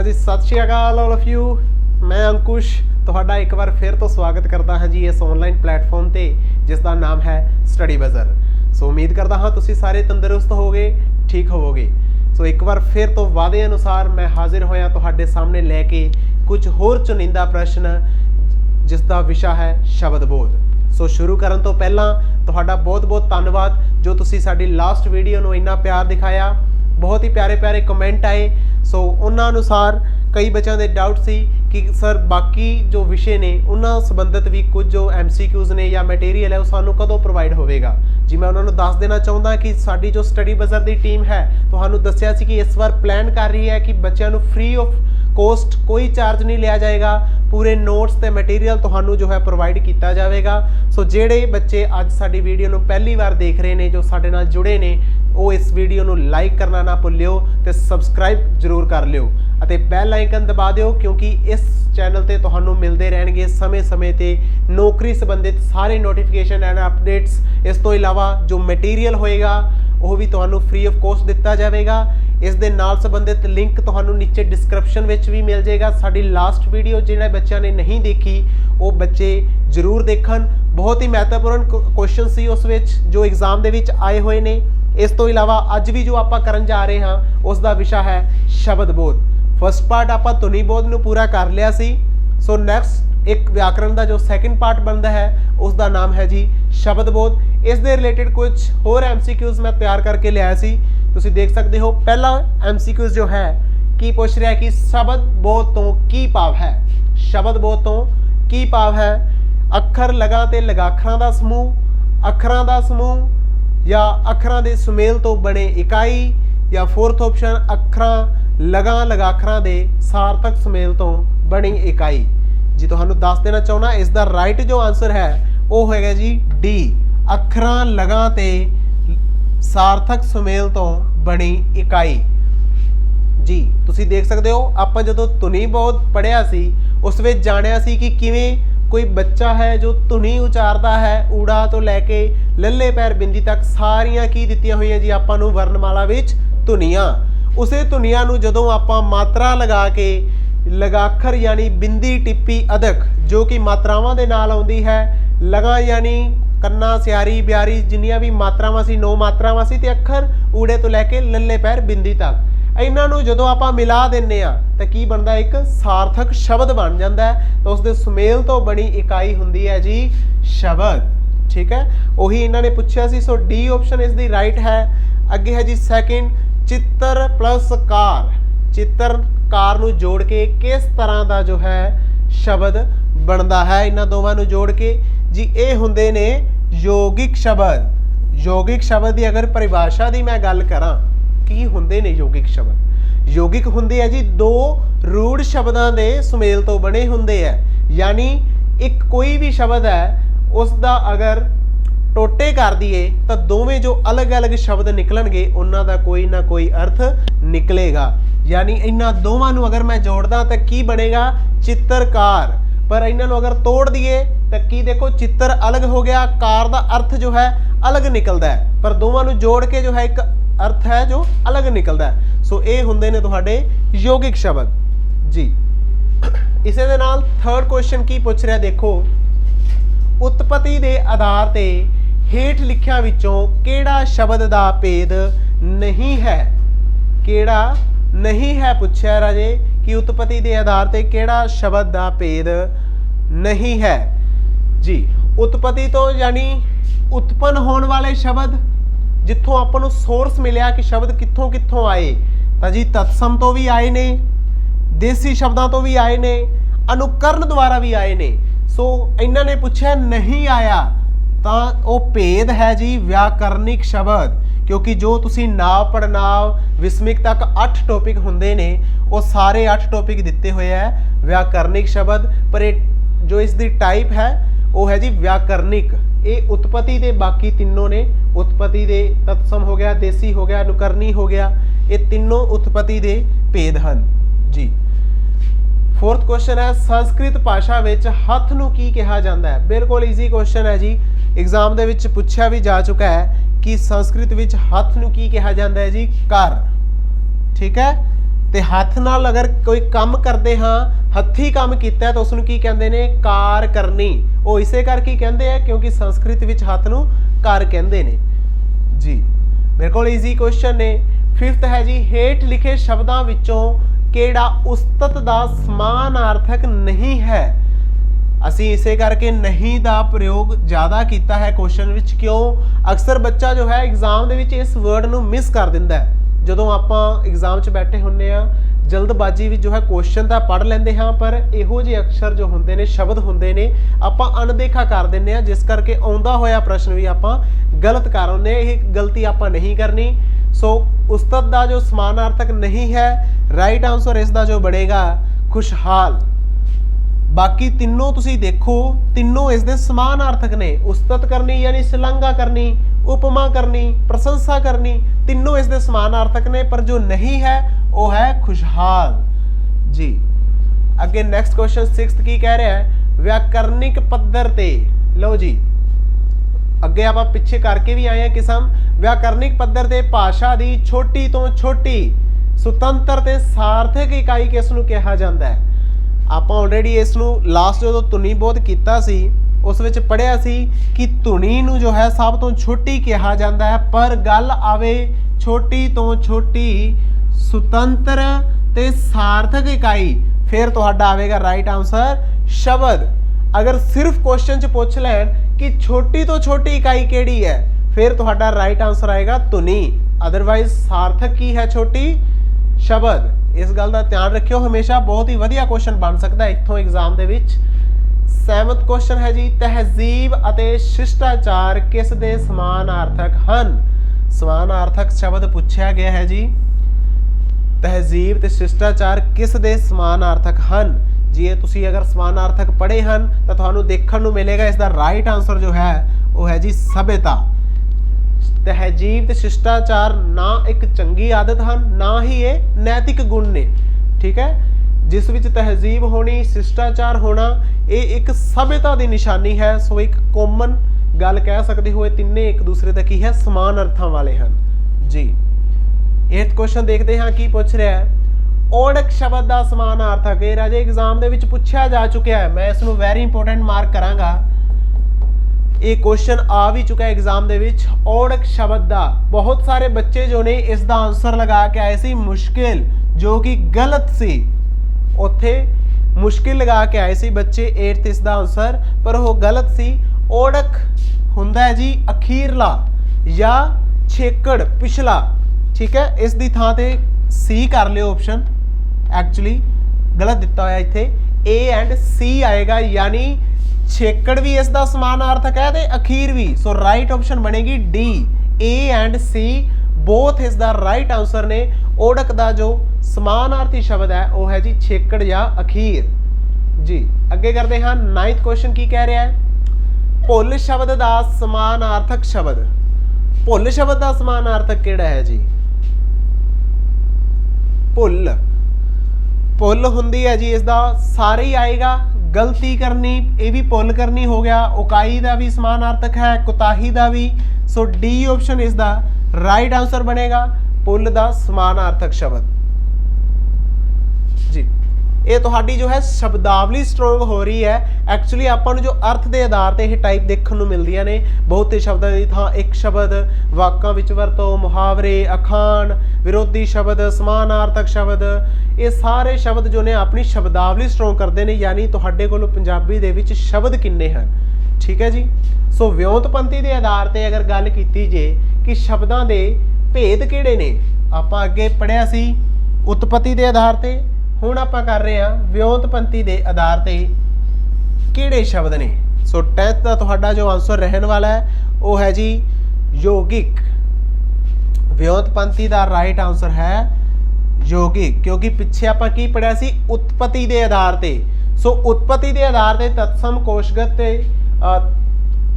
जी सत श्री अकाल all of you. मैं अंकुश तुहाडा एक बार फिर तो स्वागत करता हाँ जी इस ऑनलाइन प्लेटफॉर्म ते जिसका नाम है स्टडी बज़र। सो उम्मीद करता हाँ तुसी सारे तंदुरुस्त होवोगे, ठीक होवोगे। सो एक बार फिर तो वादे अनुसार मैं हाजिर होया तुहाडे सामने लैके कुछ होर चुनिंदा प्रश्न जिसका विषय है शब्द बोध। सो शुरू करन तो पहला तुहाडा बहुत बहुत धन्यवाद जो तुसी साडी लास्ट वीडियो नूं इन्ना प्यार दिखाया। बहुत ही प्यारे प्यारे कमेंट आए। सो उन्हां अनुसार कई बच्चों के डाउट सी कि सर बाकी जो विषय ने उन्हां संबंधित भी कुछ जो MCQs ने या मटेरियल है वो सानू कदों प्रोवाइड होवेगा। जी मैं उन्होंने दस देना चाहता कि साडी जो स्टडी बज़र की टीम है तुहानू दस्सिया सी कि इस बार प्लान कर रही है कि बच्चों को फ्री ऑफ कोस्ट कोई चार्ज नहीं लिया जाएगा। पूरे नोट्स ते मटीरियल तुहानू जो है प्रोवाइड किया जाएगा। सो जेड़े बच्चे अज साडी वीडियो नू पहली बार देख रहे हैं जो साडे नाल जुड़े ने वो इस वीडियो नू लाइक करना ना भुल्लिओ ते सबसक्राइब जरूर कर लिओ अते बैल आइकन दबा दिओ क्योंकि इस चैनल ते तुहानू मिलते रहेंगे समय समय ते नौकरी संबंधित सारे नोटिफिकेशन एंड अपडेट्स। इस तो इलावा जो मटीरियल होएगा वो भी तुहानू फ्री ऑफ कॉस्ट दिता जाएगा। इस दे नाल संबंधित लिंक तुहानू नीचे डिस्क्रिप्शन विच भी मिल जाएगा। साडी लास्ट वीडियो जिन्हें बच्चों ने नहीं देखी वो बच्चे जरूर देखन। बहुत ही महत्वपूर्ण क्वेश्चन सी उस विच जो एग्जाम दे विच आए हुए ने। इस तो इलावा अज भी जो आपां करन जा रहे हैं उसका विषय है शब्द बोध। फर्स्ट पार्ट आपां धुनी बोध नूं पूरा कर लिया सी। सो नैक्सट एक व्याकरण का जो सैकेंड पार्ट बनता है उसका नाम है जी शब्द बोध। इस दे रिलेटेड कुछ होर MCQs मैं तैयार करके लिया सी, तुसीं देख सकते हो। पहला MCQs जो है की पूछ रहा है कि शब्द बोध तो की भाव है। शब्द बोध तो की भाव है? अखर लगा ते लगाखरां दा समूह, अखरां दा समूह या अखरां दे सुमेल तो बने इकाई या फोर्थ ऑप्शन अखरां लगा लगाखरां दे सार्थक सुमेल तो बनी इकाई। जी तुहानू दस देना चाहना इसका राइट जो आंसर है वो है जी डी अखरां लगा ते सार्थक सुमेल तो बनी इकाई। जी तुसी देख सकते हो आप जो धुनी बोध पढ़िया सी उस विच जानिया सी कि किवें कोई बच्चा है जो धुनी उचारता है ऊड़ा तो लैके लल्ले पैर बिंदी तक सारियां की दित्तियां हुई जी आपां नूं वर्णमाला विच धुनियां। उसे धुनियां नूं जदों आपां मात्रा लगा के लगाखर यानी बिंदी टिप्पी अदक जो कि मात्रावां दे नाल आउंदी है, लगा यानी कन्ना सियारी ब्यारी जिन्नियां भी मात्रावां सी 9 मात्रावां सी ते अखर ऊड़े तो लैके लल्ले पैर बिंदी तक इन्हां नूं जदों आपां मिला दिंदे आ तां की बनदा एक सार्थक शब्द बन जांदा है। तो उसदे सुमेल तो बनी इकाई हुंदी है जी शब्द। ठीक है, वही इन्हां ने पुछया सी। सो डी ऑप्शन इस दी राइट है। अगे है जी सैकेंड चित्र प्लस कार। चित्र कार नूं जोड़ के किस तरह का जो है शब्द बनता है? इन्हां दोवां नूं जोड़ के जी ये हुंदे ने यौगिक शब्द। यौगिक शब्द की अगर परिभाषा की मैं गल करां की हुंदे ने यौगिक शब्द? यौगिक हुंदे है जी दो रूढ़ शब्दां दे सुमेल तो बने हुंदे है। यानी एक कोई भी शब्द है उसका अगर टोटे कर दिए तो दोवें जो अलग अलग शब्द निकलणगे उन्हां दा कोई ना कोई अर्थ निकलेगा। यानी इन्हां दोवां नूं अगर मैं जोड़दा तो की बनेगा? चित्रकार। पर इन्हां नूं अगर तोड़ दिए तो की देखो चित्र अलग हो गया, कार का अर्थ जो है अलग निकलता है, पर दोवां नूं जोड़ के जो है एक अर्थ है जो अलग निकलता है। सो ये हुंदे ने तुहाडे यौगिक शब्द। जी इसे दे नाल थर्ड क्वेश्चन की पूछ रहा देखो, उत्पत्ति के आधार ते हेठ लिखिया विचों केड़ा शब्द का भेद नहीं है? केड़ा नहीं है पूछया राजे कि उत्पत्ति के आधार ते केड़ा शब्द का भेद नहीं है। जी उत्पत्ति तो यानी उत्पन्न होने वाले शब्द जिथों आपां नूं सोर्स मिलिया कि शब्द कित्थों कित्थों आए तो जी तत्सम तो भी आए ने, देसी शब्दों तो भी आए ने, अनुकरण द्वारा भी आए ने। सो इन्हां ने पूछा नहीं आया तो वो भेद है जी व्याकरणिक शब्द। क्योंकि जो तुसी नाव पढ़नाव विस्मिक तक 8 टॉपिक हुंदे ने वो सारे 8 टॉपिक दिते हुए है व्याकरणिक शब्द। पर जो इसकी टाइप है वो है जी व्याकरणिक। ये उत्पत्ति के बाकी तीनों ने, उत्पत्ति दे तत्सम हो गया, देसी हो गया, अनुकरणी हो गया, ये तीनों उत्पत्ति के भेद हैं। जी फोर्थ क्वेश्चन है संस्कृत भाषा विच हथ नूं की कहा जाता है? बिल्कुल ईजी क्वेश्चन है जी, एग्जाम दे विच पूछा भी जा चुका है कि संस्कृत विच हथ नूं की कहा जाता है जी? कर। ठीक है, ਤੇ ਹੱਥ ਨਾਲ ਅਗਰ ਕੋਈ ਕੰਮ ਕਰਦੇ ਹਾਂ, ਹੱਥੀ ਕੰਮ ਕੀਤਾ ਤਾਂ ਉਸ ਨੂੰ ਕੀ ਕਹਿੰਦੇ ਨੇ? ਕਾਰ ਕਰਨੀ। ਉਹ ਇਸੇ ਕਰਕੇ ਹੀ ਕਹਿੰਦੇ ਆ ਕਿਉਂਕਿ ਸੰਸਕ੍ਰਿਤ ਵਿੱਚ ਹੱਥ ਨੂੰ ਕਾਰ ਕਹਿੰਦੇ ਨੇ ਜੀ। ਮੇਰੇ ਕੋਲ ਈਜ਼ੀ ਕੁਐਸਚਨ ਨੇ। 5th ਹੈ ਜੀ, ਹੇਠ ਲਿਖੇ ਸ਼ਬਦਾਂ ਵਿੱਚੋਂ ਕਿਹੜਾ ਉਸਤਤ ਦਾ ਸਮਾਨਾਰਥਕ ਨਹੀਂ ਹੈ? ਅਸੀਂ ਇਸੇ ਕਰਕੇ ਨਹੀਂ ਦਾ ਪ੍ਰਯੋਗ ਜ਼ਿਆਦਾ ਕੀਤਾ ਹੈ ਕੁਐਸਚਨ ਵਿੱਚ। ਕਿਉਂ? ਅਕਸਰ ਬੱਚਾ ਜੋ ਹੈ ਐਗਜ਼ਾਮ ਦੇ ਵਿੱਚ ਇਸ ਵਰਡ ਨੂੰ ਮਿਸ ਕਰ ਦਿੰਦਾ ਹੈ। ਜਦੋਂ ਆਪਾਂ ਐਗਜ਼ਾਮ 'ਚ ਬੈਠੇ ਹੁੰਦੇ ਆ, ਜਲਦਬਾਜ਼ੀ ਵਿੱਚ ਜੋ ਹੈ ਕੁਐਸਚਨ ਤਾਂ ਪੜ੍ਹ ਲੈਂਦੇ ਹਾਂ, ਪਰ ਇਹੋ ਜਿਹੇ ਅਕਸ਼ਰ ਜੋ ਹੁੰਦੇ ਨੇ, ਸ਼ਬਦ ਹੁੰਦੇ ਨੇ, ਆਪਾਂ ਅਣਦੇਖਾ ਕਰ ਦਿੰਦੇ ਹਾਂ, ਜਿਸ ਕਰਕੇ ਆਉਂਦਾ ਹੋਇਆ ਪ੍ਰਸ਼ਨ ਵੀ ਆਪਾਂ ਗਲਤ ਕਰ ਆਉਂਦੇ ਹਾਂ। ਇਹ ਗਲਤੀ ਆਪਾਂ ਨਹੀਂ ਕਰਨੀ। ਸੋ ਉਸਤਤ ਦਾ ਜੋ ਸਮਾਨਾਰਥਕ ਨਹੀਂ ਹੈ, ਰਾਈਟ ਆਂਸਰ ਇਸ ਦਾ ਜੋ ਬਣੇਗਾ ਖੁਸ਼ਹਾਲ। ਬਾਕੀ ਤਿੰਨੋਂ ਤੁਸੀਂ ਦੇਖੋ, ਤਿੰਨੋਂ ਇਸ ਦੇ ਸਮਾਨਾਰਥਕ ਨੇ। ਉਸਤਤ ਕਰਨੀ ਯਾਨੀ ਸ਼ਲਾਘਾ ਕਰਨੀ, ਉਪਮਾ ਕਰਨੀ, ਪ੍ਰਸ਼ੰਸਾ ਕਰਨੀ, ਤਿੰਨੋਂ ਇਸ ਦੇ ਸਮਾਨਾਰਥਕ ਨੇ, ਪਰ ਜੋ ਨਹੀਂ ਹੈ ਉਹ ਹੈ ਖੁਸ਼ਹਾਲ ਜੀ। ਅੱਗੇ ਨੈਕਸਟ ਕੁਐਸਚਨ 6th ਕੀ ਕਹਿ ਰਿਹਾ ਹੈ? ਵਿਆਕਰਨਿਕ ਪੱਧਰ ਤੇ, ਲਓ ਜੀ ਅੱਗੇ ਆਪਾਂ ਪਿੱਛੇ ਕਰਕੇ ਵੀ ਆਏ ਹਾਂ ਕਿਸਮ। ਵਿਆਕਰਨਿਕ ਪੱਧਰ ਤੇ ਭਾਸ਼ਾ ਦੀ ਛੋਟੀ ਤੋਂ ਛੋਟੀ ਸੁਤੰਤਰ ਤੇ ਸਾਰਥਕ ਇਕਾਈ ਕਿਸ ਨੂੰ ਕਿਹਾ ਜਾਂਦਾ ਹੈ? ਆਪਾਂ ਆਲਰੇਡੀ ਇਸ ਨੂੰ ਲਾਸਟ ਜਦੋਂ ਧੁਨੀ ਬੋਧ ਕੀਤਾ ਸੀ ਉਸ ਵਿੱਚ ਪੜ੍ਹਿਆ ਸੀ ਕਿ ਧੁਨੀ ਨੂੰ ਜੋ ਹੈ ਸਭ ਤੋਂ ਛੋਟੀ ਕਿਹਾ ਜਾਂਦਾ ਹੈ, ਪਰ ਗੱਲ ਆਵੇ ਛੋਟੀ ਤੋਂ ਛੋਟੀ ਸੁਤੰਤਰ ਤੇ ਸਾਰਥਕ ਇਕਾਈ, ਫਿਰ ਤੁਹਾਡਾ ਆਵੇਗਾ ਰਾਈਟ ਆਂਸਰ ਸ਼ਬਦ। ਅਗਰ ਸਿਰਫ ਕੁਐਸਚਨ 'ਚ ਪੁੱਛ ਲੈਣ ਕਿ ਛੋਟੀ ਤੋਂ ਛੋਟੀ ਇਕਾਈ ਕਿਹੜੀ ਹੈ, ਫਿਰ ਤੁਹਾਡਾ ਰਾਈਟ ਆਂਸਰ ਆਏਗਾ ਧੁਨੀ। ਅਦਰਵਾਈਜ਼ ਸਾਰਥਕ ਕੀ ਹੈ? ਛੋਟੀ ਸ਼ਬਦ। ਇਸ ਗੱਲ ਦਾ ਧਿਆਨ ਰੱਖਿਓ ਹਮੇਸ਼ਾ, ਬਹੁਤ ਹੀ ਵਧੀਆ ਕੁਐਸਚਨ ਬਣ ਸਕਦਾ ਹੈ ਇੱਥੋਂ ਐਗਜ਼ਾਮ ਦੇ ਵਿੱਚ। 7th ਕੁਐਸਚਨ ਹੈ ਜੀ, ਤਹਿਜ਼ੀਬ ਅਤੇ ਸ਼ਿਸ਼ਟਾਚਾਰ ਕਿਸ ਦੇ ਸਮਾਨਾਰਥਕ ਹਨ? ਸਮਾਨਾਰਥਕ ਸ਼ਬਦ ਪੁੱਛਿਆ ਗਿਆ ਹੈ ਜੀ। ਤਹਿਜ਼ੀਬ ਤੇ ਸ਼ਿਸ਼ਟਾਚਾਰ ਕਿਸ ਦੇ ਸਮਾਨਾਰਥਕ ਹਨ ਜੀ? ਇਹ ਤੁਸੀਂ ਅਗਰ ਸਮਾਨਾਰਥਕ ਪੜ੍ਹੇ ਹਨ ਤਾਂ ਤੁਹਾਨੂੰ ਦੇਖਣ ਨੂੰ ਮਿਲੇਗਾ ਇਸ ਦਾ ਰਾਈਟ ਆਂਸਰ ਜੋ ਹੈ ਉਹ ਹੈ ਜੀ ਸਭਿਅਤਾ। ਤਹਿਜ਼ੀਬ ਤੇ ਸ਼ਿਸ਼ਟਾਚਾਰ ਨਾ ਇੱਕ ਚੰਗੀ ਆਦਤ ਹਨ, ਨਾ ਹੀ ਇਹ ਨੈਤਿਕ ਗੁਣ ਨੇ। ਠੀਕ ਹੈ, ਜਿਸ ਵਿੱਚ ਤਹਿਜ਼ੀਬ ਹੋਣੀ, ਸ਼ਿਸ਼ਟਾਚਾਰ ਹੋਣਾ, ਇਹ ਇੱਕ ਸਭਿਅਤਾ ਦੀ ਨਿਸ਼ਾਨੀ ਹੈ। ਸੋ ਇੱਕ ਕਾਮਨ ਗੱਲ ਕਹਿ ਸਕਦੇ ਹੋ, ਇਹ ਤਿੰਨੇ ਇੱਕ ਦੂਸਰੇ ਦਾ ਕੀ ਹੈ? ਸਮਾਨ ਅਰਥਾਂ ਵਾਲੇ ਹਨ ਜੀ। 8th ਕੁਐਸਚਨ ਦੇਖਦੇ ਹਾਂ ਕੀ ਪੁੱਛ ਰਿਹਾ ਹੈ। ਓੜਕ ਸ਼ਬਦ ਦਾ ਸਮਾਨਾਰਥਕ, ਇਹ ਰਾਜੇ ਐਗਜ਼ਾਮ ਦੇ ਵਿੱਚ ਪੁੱਛਿਆ ਜਾ ਚੁੱਕਿਆ ਹੈ। ਮੈਂ ਇਸ ਨੂੰ ਵੈਰੀ ਇੰਪੋਰਟੈਂਟ ਮਾਰਕ ਕਰਾਂਗਾ। ਇਹ ਕੁਐਸਚਨ ਆ ਵੀ ਚੁੱਕਾ ਐਗਜ਼ਾਮ ਦੇ ਵਿੱਚ। ਓੜਕ ਸ਼ਬਦ ਦਾ ਬਹੁਤ ਸਾਰੇ ਬੱਚੇ ਜੋ ਨੇ ਇਸ ਦਾ ਆਨਸਰ ਲਗਾ ਕੇ ਆਏ ਸੀ ਮੁਸ਼ਕਿਲ, ਜੋ ਕਿ ਗਲਤ ਸੀ। ਉੱਥੇ ਮੁਸ਼ਕਿਲ ਲਗਾ ਕੇ ਆਏ ਸੀ ਬੱਚੇ 8th ਇਸ ਦਾ ਆਨਸਰ, ਪਰ ਉਹ ਗਲਤ ਸੀ। ਓੜਕ ਹੁੰਦਾ ਹੈ ਜੀ ਅਖੀਰਲਾ ਜਾਂ ਛੇਕੜ, ਪਿਛਲਾ। ਠੀਕ ਹੈ, ਇਸ ਦੀ ਥਾਂ ਤੇ ਸੀ ਕਰ ਲਿਓ ਆਪਸ਼ਨ, ਐਕਚੁਅਲੀ ਗਲਤ ਦਿੱਤਾ ਹੋਇਆ ਇੱਥੇ। A ਐਂਡ C ਆਏਗਾ, ਯਾਨੀ ਛੇਕੜ ਵੀ ਇਸ ਦਾ ਸਮਾਨਾਰਥਕ ਹੈ ਤੇ ਅਖੀਰ ਵੀ। ਸੋ ਰਾਈਟ ਆਪਸ਼ਨ ਬਣੇਗੀ D, A ਐਂਡ C ਬੋਥ ਇਸ ਦਾ ਰਾਈਟ ਆਂਸਰ ਨੇ। ਓੜਕ ਦਾ ਜੋ ਸਮਾਨਾਰਥੀ ਸ਼ਬਦ ਹੈ ਉਹ ਹੈ ਜੀ ਛੇਕੜ ਜਾਂ ਅਖੀਰ ਜੀ। ਅੱਗੇ ਕਰਦੇ ਹਾਂ 9th ਕੁਐਸਚਨ ਕੀ ਕਹਿ ਰਿਹਾ ਹੈ? ਭੁੱਲ ਸ਼ਬਦ ਦਾ ਸਮਾਨਾਰਥਕ ਸ਼ਬਦ। ਭੁੱਲ ਸ਼ਬਦ ਦਾ ਸਮਾਨਾਰਥਕ ਕਿਹੜਾ ਹੈ ਜੀ? ਭੁੱਲ, ਭੁੱਲ ਹੁੰਦੀ ਹੈ ਜੀ ਇਸ ਦਾ ਸਾਰੇ ਹੀ ਆਏਗਾ। ਗਲਤੀ ਕਰਨੀ, ਇਹ ਵੀ ਭੁੱਲ ਕਰਨੀ ਹੋ ਗਿਆ। ਉਕਾਈ ਦਾ ਵੀ ਸਮਾਨਾਰਥਕ ਹੈ, ਕੁਤਾਹੀ ਦਾ ਵੀ। ਸੋ D ਆਪਸ਼ਨ ਇਸ ਦਾ ਰਾਈਟ ਆਂਸਰ ਬਣੇਗਾ, ਭੁੱਲ ਦਾ ਸਮਾਨਾਰਥਕ ਸ਼ਬਦ ਜੀ। ਇਹ ਤੁਹਾਡੀ ਜੋ ਹੈ ਸ਼ਬਦਾਵਲੀ ਸਟਰੋਂਗ ਹੋ ਰਹੀ ਹੈ। ਐਕਚੁਅਲੀ ਆਪਾਂ ਨੂੰ ਜੋ ਅਰਥ ਦੇ ਆਧਾਰ ਤੇ ਇਹ ਟਾਈਪ ਦੇਖਣ ਨੂੰ ਮਿਲਦੀਆਂ ਨੇ। ਬਹੁਤੇ ਸ਼ਬਦਾਂ ਦੀ ਥਾਂ ਇੱਕ ਸ਼ਬਦ, ਵਾਕਾਂ ਵਿੱਚ ਵਰਤੋਂ, ਮੁਹਾਵਰੇ, ਅਖਾਣ, ਵਿਰੋਧੀ ਸ਼ਬਦ, ਸਮਾਨਾਰਥਕ ਸ਼ਬਦ, ਇਹ ਸਾਰੇ ਸ਼ਬਦ ਜੋ ਨੇ ਆਪਣੀ ਸ਼ਬਦਾਵਲੀ ਸਟਰੋਂਗ ਕਰਦੇ ਨੇ, ਯਾਨੀ ਤੁਹਾਡੇ ਕੋਲ ਪੰਜਾਬੀ ਦੇ ਵਿੱਚ ਸ਼ਬਦ ਕਿੰਨੇ ਹਨ। ਠੀਕ ਹੈ ਜੀ। ਸੋ ਵਿਉਂਤਪੰਤੀ ਦੇ ਆਧਾਰ ਤੇ ਅਗਰ ਗੱਲ ਕੀਤੀ ਜੇ ਕਿ ਸ਼ਬਦਾਂ ਦੇ ਭੇਦ ਕਿਹੜੇ ਨੇ, ਆਪਾਂ ਅੱਗੇ ਪੜ੍ਹਿਆ ਸੀ ਉਤਪਤੀ ਦੇ ਆਧਾਰ ਤੇ, ਹੁਣ ਆਪਾਂ ਕਰ ਰਹੇ ਹਾਂ ਵਿਉਂਤਪੰਤੀ ਦੇ ਆਧਾਰ ਤੇ ਕਿਹੜੇ ਸ਼ਬਦ ਨੇ। ਸੋ 10th ਦਾ ਤੁਹਾਡਾ ਜੋ ਆਨਸਰ ਰਹਿਣ ਵਾਲਾ ਹੈ ਉਹ ਹੈ ਜੀ ਯੋਗਿਕ। ਵਿਉਂਤਪੰਤੀ ਦਾ ਰਾਈਟ ਆਨਸਰ ਹੈ ਯੋਗਿਕ, ਕਿਉਂਕਿ ਪਿੱਛੇ ਆਪਾਂ ਕੀ ਪੜ੍ਹਿਆ ਸੀ? ਉਤਪਤੀ ਦੇ ਆਧਾਰ ਤੇ। ਸੋ ਉਤਪਤੀ ਦੇ ਆਧਾਰ ਤੇ ਤਤਸਮ ਕੋਸ਼ਗਤ ਤੇ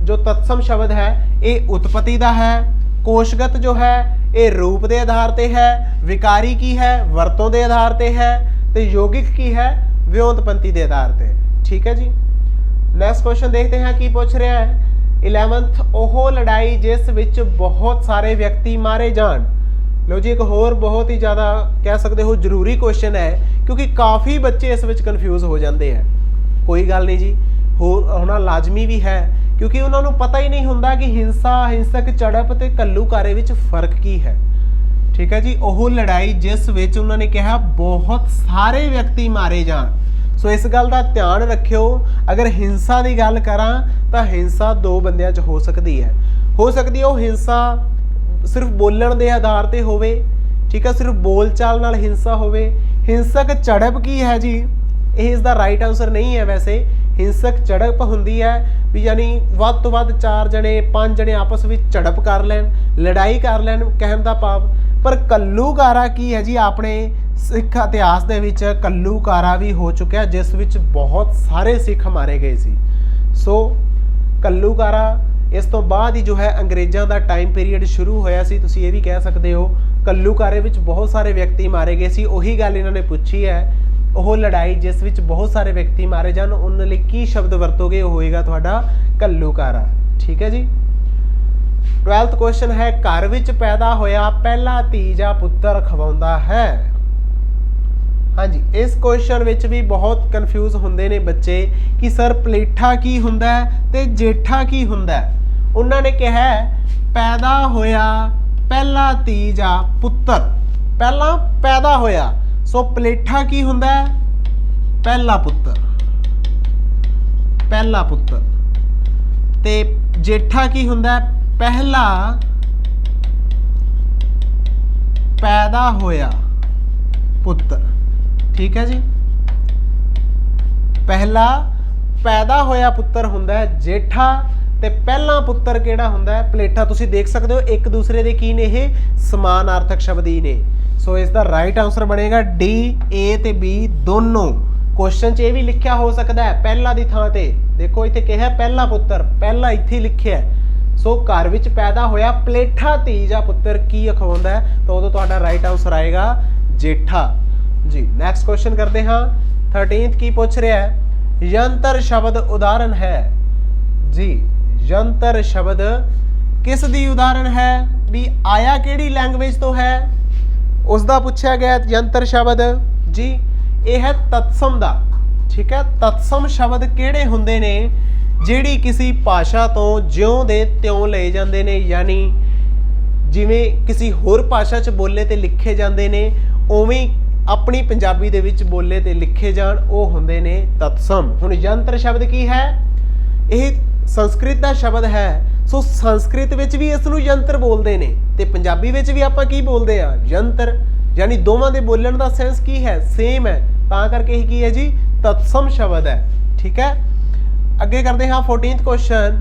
ਜੋ ਤਤਸਮ ਸ਼ਬਦ ਹੈ ਇਹ ਉਤਪਤੀ ਦਾ ਹੈ। ਕੋਸ਼ਗਤ ਜੋ ਹੈ ਇਹ ਰੂਪ ਦੇ ਆਧਾਰ ਤੇ ਹੈ। ਵਿਕਾਰੀ ਕੀ ਹੈ? ਵਰਤੋਂ ਦੇ ਆਧਾਰ ਤੇ ਹੈ। ਤੇ ਯੋਗਿਕ ਕੀ ਹੈ? ਵਿਉਂਤਪੰਤੀ ਦੇ ਆਧਾਰ ਤੇ। ਠੀਕ ਹੈ ਜੀ। ਨੈਕਸਟ ਕੁਐਸਚਨ ਦੇਖਦੇ ਹਾਂ ਕੀ ਪੁੱਛ ਰਿਹਾ ਹੈ। 11th ਉਹ ਲੜਾਈ ਜਿਸ ਵਿੱਚ ਬਹੁਤ ਸਾਰੇ ਵਿਅਕਤੀ ਮਾਰੇ ਜਾਣ। लो जी, एक होर बहुत ही ज़्यादा कह सकते हो जरूरी क्वेश्चन है, क्योंकि काफ़ी बच्चे इस विच कन्फ्यूज़ हो जाते हैं। कोई गल नहीं जी, होना लाजमी भी है, क्योंकि उन्होंने पता ही नहीं होंदा कि हिंसा, हिंसक झड़प ते घल्लूकारे विच फर्क की है। ठीक है जी, ਉਹ ਲੜਾਈ ਜਿਸ ਵਿੱਚ ਉਹਨਾਂ ਨੇ ਕਿਹਾ ਬਹੁਤ ਸਾਰੇ ਵਿਅਕਤੀ ਮਾਰੇ ਜਾਣ। ਸੋ ਇਸ ਗੱਲ ਦਾ ਧਿਆਨ ਰੱਖਿਓ, ਅਗਰ ਹਿੰਸਾ ਦੀ ਗੱਲ ਕਰਾਂ ਤਾਂ ਹਿੰਸਾ ਦੋ ਬੰਦਿਆਂ 'ਚ ਹੋ ਸਕਦੀ ਹੈ। ਹੋ ਸਕਦੀ ਹੈ ਉਹ ਹਿੰਸਾ ਸਿਰਫ ਬੋਲਣ ਦੇ ਆਧਾਰ ਤੇ ਹੋਵੇ, ਠੀਕ ਹੈ, ਸਿਰਫ ਬੋਲਚਾਲ ਨਾਲ ਹਿੰਸਾ ਹੋਵੇ। ਹਿੰਸਕ ਝੜਪ ਕੀ ਹੈ ਜੀ, ਇਹ ਇਸ ਦਾ ਰਾਈਟ ਆਨਸਰ ਨਹੀਂ ਹੈ। ਵੈਸੇ ਹਿੰਸਕ ਝੜਪ ਹੁੰਦੀ ਹੈ ਵੀ ਯਾਨੀ ਵੱਧ ਤੋਂ ਵੱਧ 4 ਜਣੇ 5 ਜਣੇ ਆਪਸ ਵਿੱਚ ਝੜਪ ਕਰ ਲੈਣ, ਲੜਾਈ ਕਰ ਲੈਣ, ਕਹਿਣ ਦਾ ਭਾਵ। ਪਰ ਘੱਲੂਘਾਰਾ ਕੀ ਹੈ ਜੀ, ਆਪਣੇ ਸਿੱਖ ਇਤਿਹਾਸ ਦੇ ਵਿੱਚ ਘੱਲੂਘਾਰਾ ਵੀ ਹੋ ਚੁੱਕਿਆ, ਜਿਸ ਵਿੱਚ ਬਹੁਤ ਸਾਰੇ ਸਿੱਖ ਮਾਰੇ ਗਏ ਸੀ। ਸੋ ਘੱਲੂਘਾਰਾ ਇਸ ਤੋਂ ਬਾਅਦ ਹੀ ਜੋ ਹੈ ਅੰਗਰੇਜ਼ਾਂ ਦਾ ਟਾਈਮ ਪੀਰੀਅਡ ਸ਼ੁਰੂ ਹੋਇਆ ਸੀ, ਤੁਸੀਂ ਇਹ ਵੀ ਕਹਿ ਸਕਦੇ ਹੋ। ਘੱਲੂਘਾਰੇ ਵਿੱਚ ਬਹੁਤ ਸਾਰੇ ਵਿਅਕਤੀ ਮਾਰੇ ਗਏ ਸੀ। ਉਹੀ ਗੱਲ ਇਹਨਾਂ ਨੇ ਪੁੱਛੀ ਹੈ, ਉਹ ਲੜਾਈ ਜਿਸ ਵਿੱਚ ਬਹੁਤ ਸਾਰੇ ਵਿਅਕਤੀ ਮਾਰੇ ਜਾਣ, ਉਹਨਾਂ ਲਈ ਕੀ ਸ਼ਬਦ ਵਰਤੋਗੇ, ਉਹ ਹੋਏਗਾ ਤੁਹਾਡਾ ਘੱਲੂਘਾਰਾ। ਠੀਕ ਹੈ ਜੀ। 12th क्वेश्चन है, घर विच पैदा होया पहला धी जां पुत्तर खवाउंदा है। हाँ जी, इस क्वेश्चन विच भी बहुत कन्फ्यूज हुंदे ने बच्चे कि सर पलेठा की हुंदा है ते जेठा की हुंदा है। उन्होंने कहा पैदा होया पहला धी जां पुत्तर, पहला पैदा होया, सो पलेठा की हुंदा है, पहला पुत्तर, पहला पुत्तर। ते जेठा की हुंदा है, पहला पैदा होया पुत्र। ठीक है जी, पहला पैदा होया पुत्र हुंदा है जेठा, ते पहला पुत्र केड़ा हुंदा है पलेठा। तुसी देख सकते हो एक दूसरे दे की ने, ये समानार्थक शब्द ही ने। सो इसका राइट आंसर बनेगा डी, ए ते बी दोनों। क्वेश्चन च ये भी लिखा हो सकता है पहला दी थां ते, देखो इत्थे कहा पहला पुत्र, पहला इत्थे लिखिया है। सो घर विच पैदा होया पलेठा धी जां पुत्तर की अखवाउंदा है, तो उदों तुहाडा राइट आंसर आएगा जेठा जी। नैक्सट क्वेश्चन करते हाँ। 13th की पूछ रहा है, यंत्र शब्द उदाहरण है जी। यंत्र शब्द किस दी उदाहरण है भी, आया केड़ी लैंग्वेज तो है, उसका पूछा गया यंत्र शब्द जी। यह है तत्सम दा। ठीक है, तत्सम शब्द केड़े हुंदे ने, ਜਿਹੜੀ किसी भाषा तो ज्यों दे त्यों लए जाते हैं, यानी जिमें किसी होर भाषा च बोले तो लिखे जाते हैं, उवें अपनी पंजाबी दे विच बोले तो लिखे जान, वो हुंदे ने तत्सम। हुण यंत्र शब्द की है, यह संस्कृत का शब्द है। सो संस्कृत विच भी इसनूं यंत्र बोलते हैं, तो पंजाबी विच भी आपां की बोलते हैं यंत्र, यानी दोवां दे बोलण दा सेंस की है, सेम है, तां करके यह की है जी तत्सम शब्द है। ठीक है, अगे करते हैं 14th क्वेश्चन,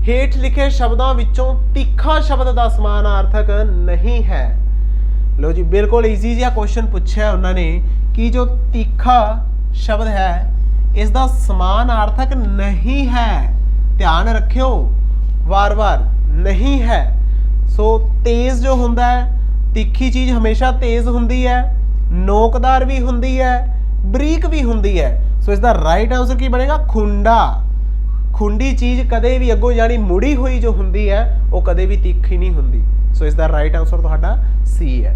हेठ लिखे शब्दों विचों तीखा शब्द का समानार्थक नहीं है। लो जी, बिल्कुल ईजी जिहा क्वेश्चन पूछा उन्होंने कि जो तीखा शब्द है इसका समानार्थक नहीं है। ध्यान रखियो, वार वार नहीं है। सो तेज जो हुंदा है, तीखी चीज़ हमेशा तेज हुंदी है, नोकदार भी हुंदी है, बरीक भी हुंदी है। सो इसका राइट आंसर की बनेगा खुंडा। खुंडी चीज़ कदे भी अगों यानी मुड़ी हुई जो हुंदी है वो कदे भी तीखी नहीं हुंदी। सो इसका राइट आंसर तुहाडा सी है।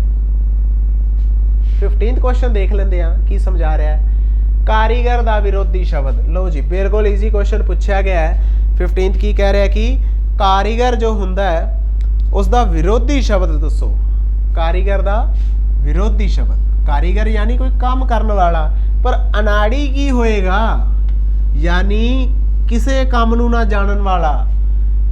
15th क्वेश्चन देख लेंदे आ की समझा रहा है, कारीगर दा विरोधी शब्द। लो जी, बिल्कुल ईजी क्वेश्चन पूछा गया है। 15th की कह रहा है कि कारीगर जो हुंदा है उसका विरोधी शब्द दसो। कारीगर दा विरोधी शब्द, कारीगर यानी कोई काम करने वाला, पर अनाड़ी की होएगा, यानी किसी काम नूं ना जानन वाला।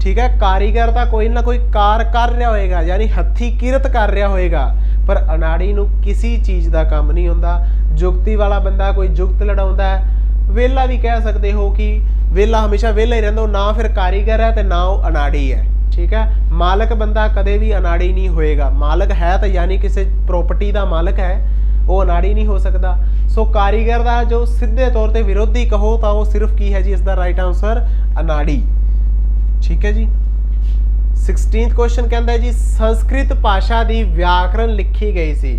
ठीक है, कारीगर तो कोई ना कोई कार कर रहा होएगा, यानी हथी किरत कर रहा होएगा, पर अनाड़ी नूं किसी चीज़ का काम नहीं होंदा। जुगती वाला बंदा कोई जुगत लड़ाउंदा है, वेला भी कह सकते हो कि वेला हमेशा वेला ही रहिंदा, ना फिर कारीगर है तो ना वो अनाड़ी है। ठीक है, मालक बंदा कदे भी अनाड़ी नहीं होएगा। मालक है तो यानी किसी प्रॉपर्टी का मालक है, वो अनाड़ी नहीं हो सकता। सो कारीगर का जो सीधे तौर पर विरोधी कहो तो वो सिर्फ की है जी, इसका राइट आंसर अनाड़ी। ठीक है जी। 16th क्वेश्चन कहता है जी, संस्कृत भाषा की व्याकरण लिखी गई सी।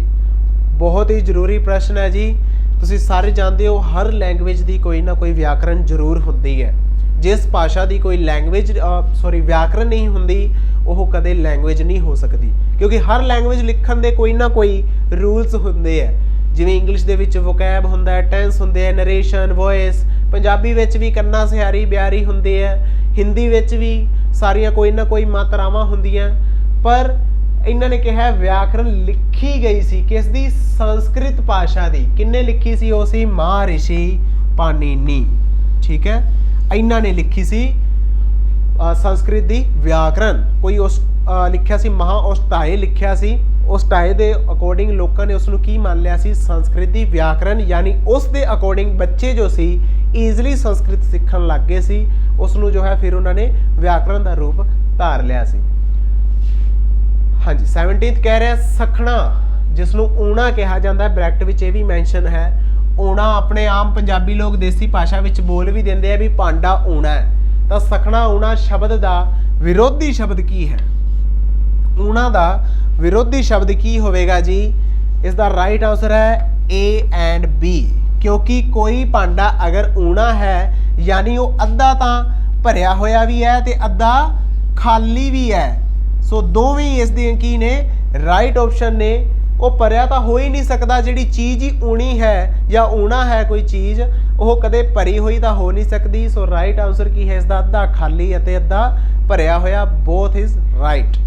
बहुत ही जरूरी प्रश्न है जी। तुसीं सारे जानते हो हर लैंग्वेज की कोई ना कोई व्याकरण जरूर होती है। जिस भाषा की कोई लैंग्वेज व्याकरण नहीं होंदी ਉਹ ਕਦੇ ਲੈਂਗੁਏਜ ਨਹੀਂ ਹੋ ਸਕਦੀ, ਕਿਉਂਕਿ ਹਰ ਲੈਂਗੁਏਜ ਲਿਖਣ ਦੇ ਕੋਈ ਨਾ ਕੋਈ ਰੂਲਸ ਹੁੰਦੇ ਹੈ। ਜਿਵੇਂ ਇੰਗਲਿਸ਼ ਦੇ ਵਿੱਚ ਵੋਕੈਬ ਹੁੰਦਾ ਹੈ, ਟੈਂਸ ਹੁੰਦੇ ਹੈ, ਨਰੇਸ਼ਨ, ਵੋਇਸ। ਪੰਜਾਬੀ ਵਿੱਚ ਵੀ ਕੰਨਾ ਸਿਹਾਰੀ ਬਿਆਰੀ ਹੁੰਦੇ ਹੈ, ਹਿੰਦੀ ਵਿੱਚ ਵੀ ਸਾਰੀਆਂ ਕੋਈ ਨਾ ਕੋਈ ਮਾਤਰਾਵਾਂ ਹੁੰਦੀਆਂ। ਪਰ ਇਹਨਾਂ ਨੇ ਕਿਹਾ ਵਿਆਕਰਨ ਲਿਖੀ ਗਈ ਸੀ ਕਿਸ ਦੀ? ਸੰਸਕ੍ਰਿਤ ਭਾਸ਼ਾ ਦੀ। ਕਿੰਨੇ ਲਿਖੀ ਸੀ? ਉਹ ਸੀ ਮਹਾਰਿਸ਼ੀ ਪਾਣਿਨੀ। ਠੀਕ ਹੈ, ਇਹਨਾਂ ਨੇ ਲਿਖੀ ਸੀ ਸੰਸਕ੍ਰਿਤ ਦੀ ਵਿਆਕਰਨ। ਕੋਈ ਉਸ ਲਿਖਿਆ ਸੀ ਮਹਾਓਸਟਾਏ ਲਿਖਿਆ ਸੀ। ओस्टाए के अकॉर्डिंग लोगों ने उसनों की मान लिया सी? संस्कृति व्याकरण, यानी उस दे अकॉर्डिंग बच्चे जो सी ईजली संस्कृत सीखण लग गए सी। उसनों जो है फिर उन्होंने व्याकरण का रूप धार लिया सी। हाँ जी, 17th कह रहे सखना, जिसनों ऊना कहा जाता है, ब्रैकेट विच ये भी मैंशन है। ऊना अपने आम पंजाबी लोग देसी भाषा विच बोल भी देंगे भी भांडा ऊना है। तो सखना ऊना शब्द का विरोधी शब्द की है? ऊना का विरोधी शब्द की होवेगा जी? इसका राइट आंसर है ए एंड बी, क्योंकि कोई भांडा अगर ऊना है यानी वो अद्धा तो भरिया होया भी है ते अद्धा खाली भी है। सो दोवें इस दी की ने राइट ऑप्शन ने। वो भरिया तो हो ही नहीं सकता, जिहड़ी चीज़ ही ऊनी है या ऊना है कोई चीज़, वो कदे भरी हुई तो हो नहीं सकती। सो राइट आंसर की है इसका? अद्धा खाली अते अद्धा भरिया होया। Both is right.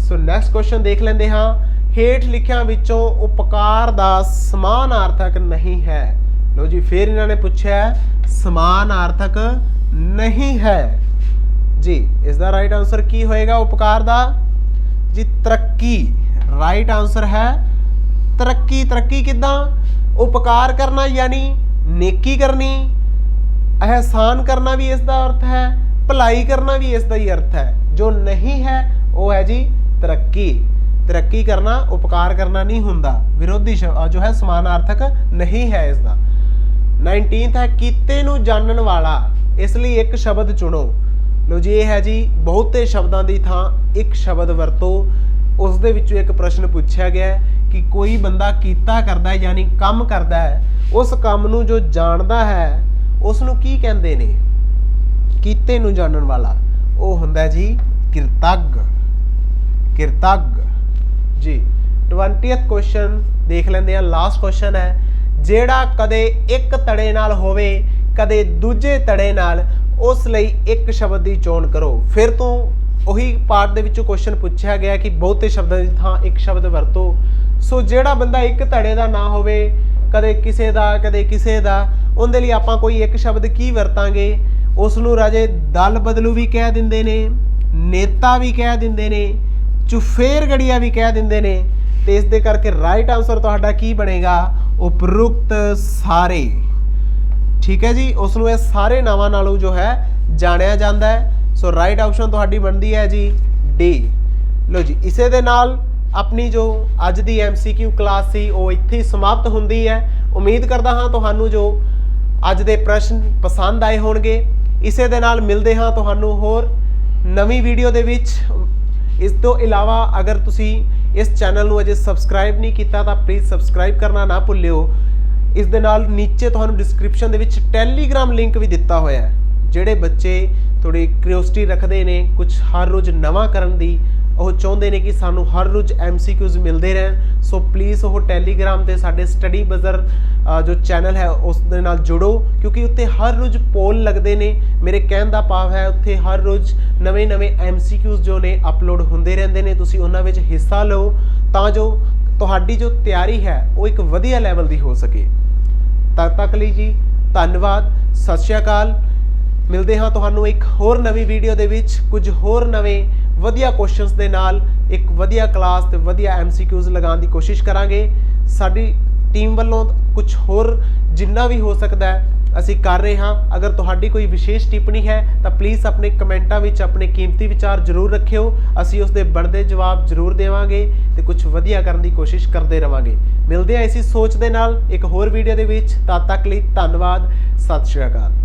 So next question देख लेंदे हाँ। हेठ लिखिया विचों उपकार दा समानार्थक नहीं है। लो जी, फिर इन्होंने पूछा समानार्थक नहीं है जी। इसका राइट आंसर की होएगा उपकार दा जी? तरक्की। राइट आंसर है तरक्की। तरक्की किदां? उपकार करना यानी नेकी करनी, एहसान करना भी इसका अर्थ है, भलाई करना भी इसका ही अर्थ है। जो नहीं है वो है जी तरक्की। तरक्की करना उपकार करना नहीं हुंदा। विरोधी जो है समानार्थक नहीं है इसका। 19th है कीते नूं जानन वाला, इसलिए एक शब्द चुनो। लो जी, ये है जी बहुते शब्दों की थां एक शब्द वरतो। उस दे विचों एक प्रश्न पूछा गया है कि कोई बंदा कीता करदा है यानी काम करदा है, उस काम नूं जो जानदा है उसनूं की कहंदे ने? कीते नूं जानन वाला वो हुंदा जी किरतग। किरतग जी। 20th क्वेश्चन देख लेंदे हैं। लास्ट क्वेश्चन है, जेड़ा कदे एक तड़े नाल होवे कदे दूजे तड़े नाल, उस लई एक शब्द की चोण करो। फिर तो उही पार्ट दे विचों क्वेश्चन पूछा गया कि बहुते शब्दां दी थां एक शब्द वरतो। सो जेड़ा बंदा एक तड़े दा ना होवे, कदे किसे दा कदे किसे दा, उहदे लई आपां कोई एक शब्द की वरतांगे? उसनूं राजे दल बदलू भी कह दिंदे ने, नेता भी कह दिंदे ने, चुफेर गड़िया भी कह दिंदे ने। तो इस दे करके राइट आंसर तुहाडा की बनेगा? उपरुक्त सारे। ठीक है जी, उसनूं इह सारे नावां नालों जो है जानिया जाता है। सो राइट ऑप्शन तुहाडी बनती है जी डी। लो जी, इसे दे नाल अपनी जो अज दी MCQ क्लास सी वो इत्थे समाप्त हुंदी है। उम्मीद करदा हाँ तुहानूं जो अज दे प्रश्न पसंद आए होणगे। इसे दे नाल मिलदे हाँ तुहानूं होर नवीं वीडियो दे विच। इस तो इलावा अगर तुसी इस चैनल नूं अजे सबसक्राइब नहीं किया तो प्लीज़ सबसक्राइब करना ना भुल्लिओ। इस दे नाल नीचे तुहानूं डिस्क्रिप्शन दे विच टैलीग्राम लिंक भी दिता होया है। जिहड़े बच्चे थोड़ी क्यूरियोसिटी रखते हैं कुछ हर रोज़ नवां करन दी, वो चाहते हैं कि सानू हर रोज़ MCQs मिलते रहन। सो प्लीज़ वो टैलीग्राम ते साडे स्टडी बज़र जो चैनल है उस दे नाल जुड़ो, क्योंकि उत्ते हर रोज़ पोल लगते हैं। मेरे कहण दा भाव है उत्थे हर रोज़ नवे नवे MCQs जो ने अपलोड होंदे रहंदे ने। तुसीं उन्हां विच हिस्सा लो तां जो तुहाडी जो तैयारी है वो एक वधिया लैवल दी हो सके। तद तक ਲਈ जी धन्यवाद, सत श्री अकाल। मिलते हाँ तुहानूं एक होर नवीं वीडियो दे विच कुछ होर नवें वधिया क्वेश्चनस दे नाल एक वधिया क्लास ते वधिया MCQs लगाउण दी कोशिश करांगे। साडी टीम वालों कुछ होर जिन्ना भी हो सकता है असीं कर रहे हाँ। अगर तुहाडी कोई विशेष टिप्पणी है तो प्लीज़ अपने कमेंटां विच अपने कीमती विचार जरूर रखियो। असीं उस दे बनदे जवाब जरूर देवांगे ते कुछ वधिया करन दी कोशिश करते रहांगे। मिलदे हां इसी सोच दे नाल एक होर वीडियो दे विच। तद तक लई धन्नवाद, सत श्री अकाल।